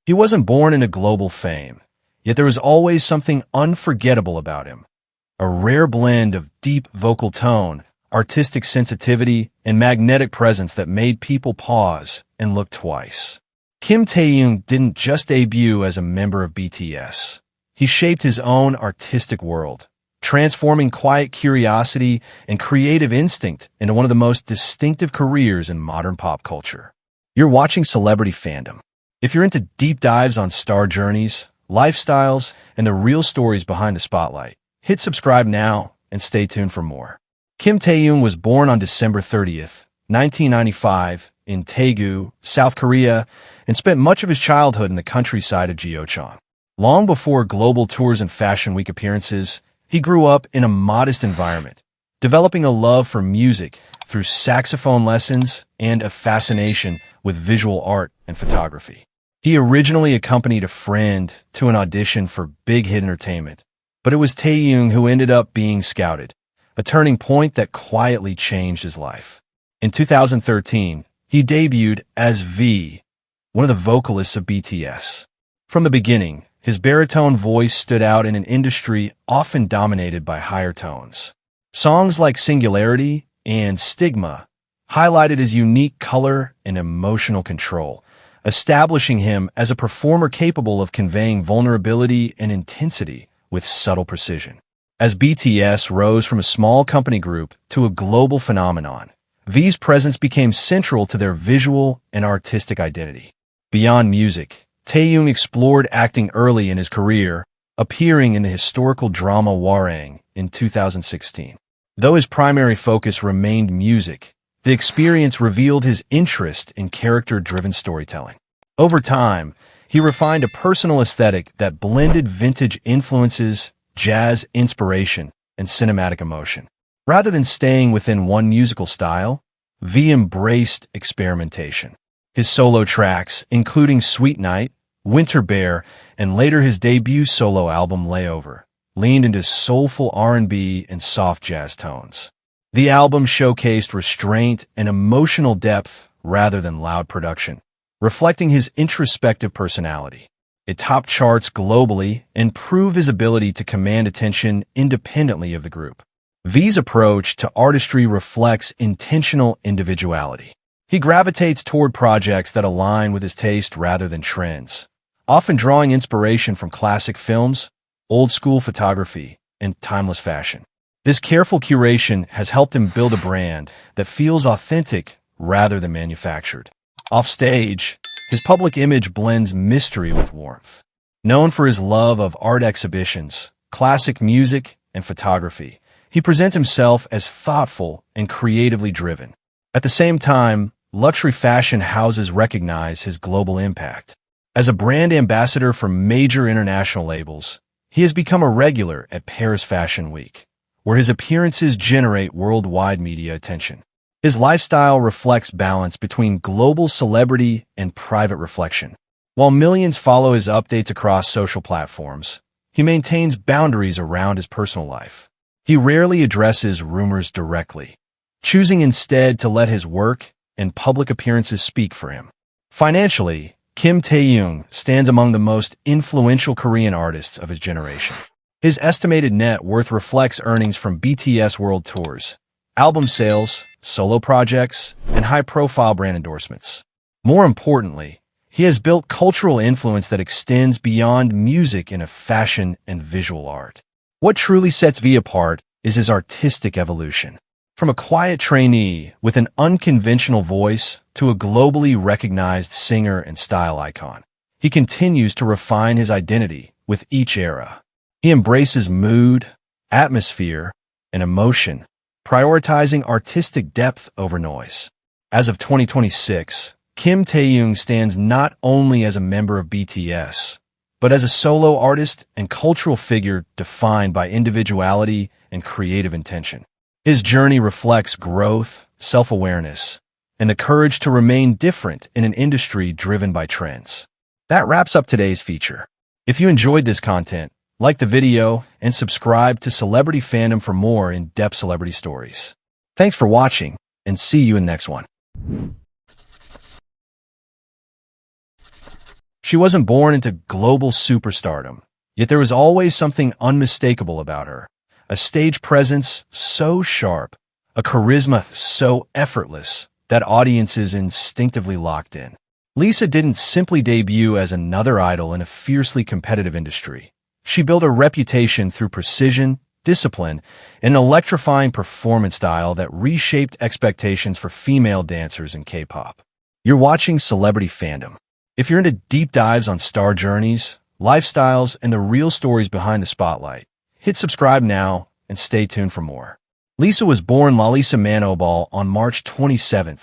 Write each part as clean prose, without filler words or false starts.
He wasn't born into global fame, yet there was always something unforgettable about him. A rare blend of deep vocal tone, artistic sensitivity, and magnetic presence that made people pause and look twice. Kim Taehyung didn't just debut as a member of BTS. He shaped his own artistic world, transforming quiet curiosity and creative instinct into one of the most distinctive careers in modern pop culture. You're watching Celebrity Fandom. If you're into deep dives on star journeys, lifestyles, and the real stories behind the spotlight, hit subscribe now and stay tuned for more. Kim Taehyung was born on December 30th, 1995, in Daegu, South Korea, and spent much of his childhood in the countryside of Gyeocheon. Long before global tours and Fashion Week appearances, he grew up in a modest environment, developing a love for music through saxophone lessons and a fascination with visual art and photography. He originally accompanied a friend to an audition for Big Hit Entertainment, but it was Taehyung who ended up being scouted, a turning point that quietly changed his life. In 2013, he debuted as V, one of the vocalists of BTS. From the beginning, his baritone voice stood out in an industry often dominated by higher tones. Songs like Singularity and Stigma highlighted his unique color and emotional control, establishing him as a performer capable of conveying vulnerability and intensity with subtle precision. As BTS rose from a small company group to a global phenomenon, V's presence became central to their visual and artistic identity. Beyond music, Taehyung explored acting early in his career, appearing in the historical drama Warang in 2016. Though his primary focus remained music, the experience revealed his interest in character-driven storytelling. Over time, he refined a personal aesthetic that blended vintage influences, jazz inspiration, and cinematic emotion. Rather than staying within one musical style, V embraced experimentation. His solo tracks, including Sweet Night, Winter Bear, and later his debut solo album Layover, leaned into soulful R&B and soft jazz tones. The album showcased restraint and emotional depth rather than loud production, reflecting his introspective personality. It topped charts globally and proved his ability to command attention independently of the group. V's approach to artistry reflects intentional individuality. He gravitates toward projects that align with his taste rather than trends, often drawing inspiration from classic films, old-school photography, and timeless fashion. This careful curation has helped him build a brand that feels authentic rather than manufactured. Offstage, his public image blends mystery with warmth. Known for his love of art exhibitions, classic music, and photography, he presents himself as thoughtful and creatively driven. At the same time, luxury fashion houses recognize his global impact. As a brand ambassador for major international labels, he has become a regular at Paris Fashion Week, where his appearances generate worldwide media attention. His lifestyle reflects balance between global celebrity and private reflection. While millions follow his updates across social platforms, he maintains boundaries around his personal life. He rarely addresses rumors directly, choosing instead to let his work and public appearances speak for him. Financially, Kim Taehyung stands among the most influential Korean artists of his generation. His estimated net worth reflects earnings from BTS world tours, album sales, solo projects, and high-profile brand endorsements. More importantly, he has built cultural influence that extends beyond music into fashion and visual art. What truly sets V apart is his artistic evolution. From a quiet trainee with an unconventional voice to a globally recognized singer and style icon, he continues to refine his identity with each era. He embraces mood, atmosphere, and emotion, prioritizing artistic depth over noise. As of 2026, Kim Taehyung stands not only as a member of BTS, but as a solo artist and cultural figure defined by individuality and creative intention. His journey reflects growth, self-awareness, and the courage to remain different in an industry driven by trends. That wraps up today's feature. If you enjoyed this content, like the video and subscribe to Celebrity Fandom for more in-depth celebrity stories. Thanks for watching, and see you in the next one. She wasn't born into global superstardom, yet there was always something unmistakable about her. A stage presence so sharp, a charisma so effortless that audiences instinctively locked in. Lisa didn't simply debut as another idol in a fiercely competitive industry. She built a reputation through precision, discipline, and an electrifying performance style that reshaped expectations for female dancers in K-pop. You're watching Celebrity Fandom. If you're into deep dives on star journeys, lifestyles, and the real stories behind the spotlight, hit subscribe now and stay tuned for more. Lisa was born LALISA Manobal on March 27,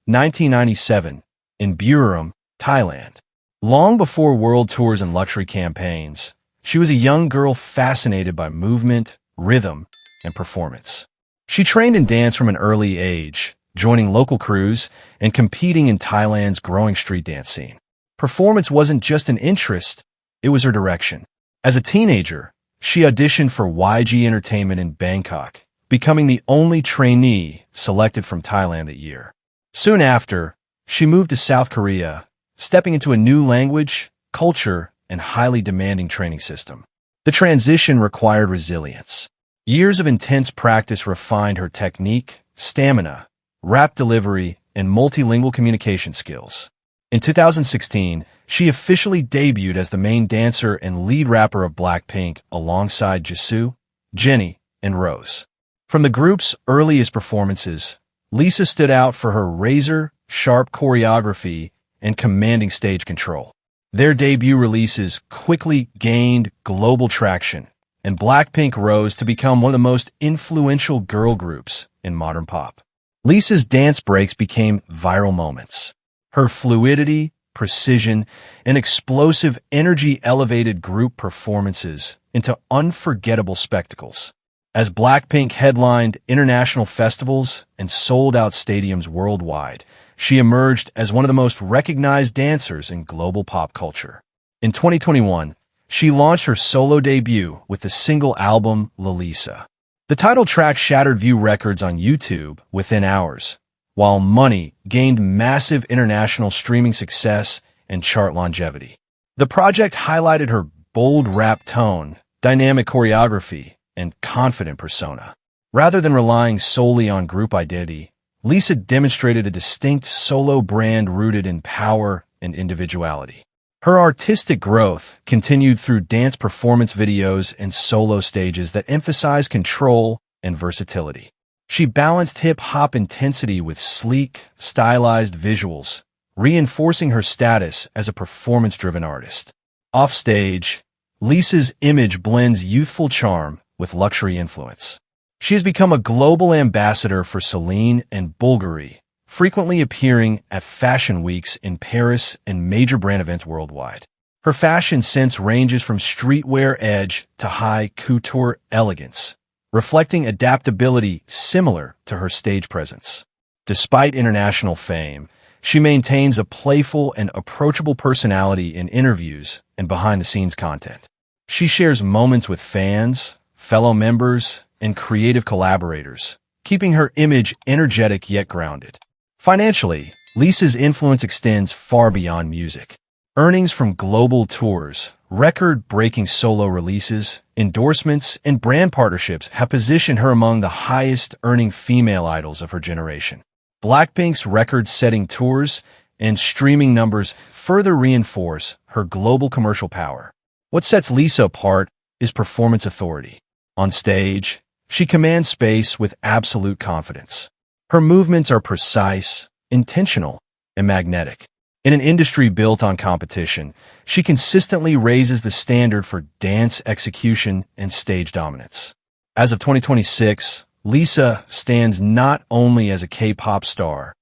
1997, in Biography, Thailand. Long before world tours and luxury campaigns, she was a young girl fascinated by movement, rhythm, and performance. She trained in dance from an early age, joining local crews and competing in Thailand's growing street dance scene. Performance wasn't just an interest, it was her direction. As a teenager, she auditioned for YG Entertainment in Bangkok, becoming the only trainee selected from Thailand that year. Soon after, she moved to South Korea, stepping into a new language, culture, and highly demanding training system. The transition required resilience. Years of intense practice refined her technique, stamina, rap delivery, and multilingual communication skills. In 2016, she officially debuted as the main dancer and lead rapper of BLACKPINK alongside Jisoo, Jennie, and Rose. From the group's earliest performances, Lisa stood out for her razor-sharp choreography and commanding stage control. Their debut releases quickly gained global traction, and BLACKPINK rose to become one of the most influential girl groups in modern pop. Lisa's dance breaks became viral moments. Her fluidity, precision, and explosive energy elevated group performances into unforgettable spectacles. As BLACKPINK headlined international festivals and sold out stadiums worldwide, she emerged as one of the most recognized dancers in global pop culture. In 2021, she launched her solo debut with the single album LALISA. The title track shattered view records on YouTube within hours, while Money gained massive international streaming success and chart longevity. The project highlighted her bold rap tone, dynamic choreography, and confident persona. Rather than relying solely on group identity, Lisa demonstrated a distinct solo brand rooted in power and individuality. Her artistic growth continued through dance performance videos and solo stages that emphasized control and versatility. She balanced hip-hop intensity with sleek, stylized visuals, reinforcing her status as a performance-driven artist. Offstage, Lisa's image blends youthful charm with luxury influence. She has become a global ambassador for Celine and Bulgari, frequently appearing at fashion weeks in Paris and major brand events worldwide. Her fashion sense ranges from streetwear edge to high couture elegance, reflecting adaptability similar to her stage presence. Despite international fame, she maintains a playful and approachable personality in interviews and behind-the-scenes content. She shares moments with fans, fellow members, and creative collaborators, keeping her image energetic yet grounded. Financially, Lisa's influence extends far beyond music. Earnings from global tours, record-breaking solo releases, endorsements, and brand partnerships have positioned her among the highest-earning female idols of her generation. BLACKPINK's record-setting tours and streaming numbers further reinforce her global commercial power. What sets Lisa apart is performance authority. On stage, she commands space with absolute confidence. Her movements are precise, intentional, and magnetic. In an industry built on competition, she consistently raises the standard for dance execution and stage dominance. As of 2026, Lisa stands not only as a K-pop star,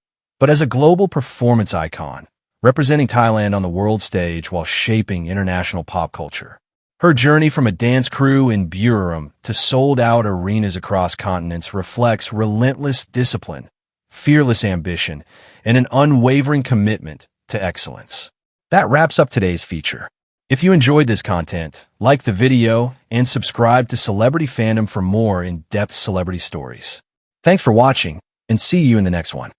but as a global performance icon, representing Thailand on the world stage while shaping international pop culture. Her journey from a dance crew in Biography to sold-out arenas across continents reflects relentless discipline, fearless ambition, and an unwavering commitment to excellence. That wraps up today's feature. If you enjoyed this content, like the video and subscribe to Celebrity Fandom for more in-depth celebrity stories. Thanks for watching, and see you in the next one.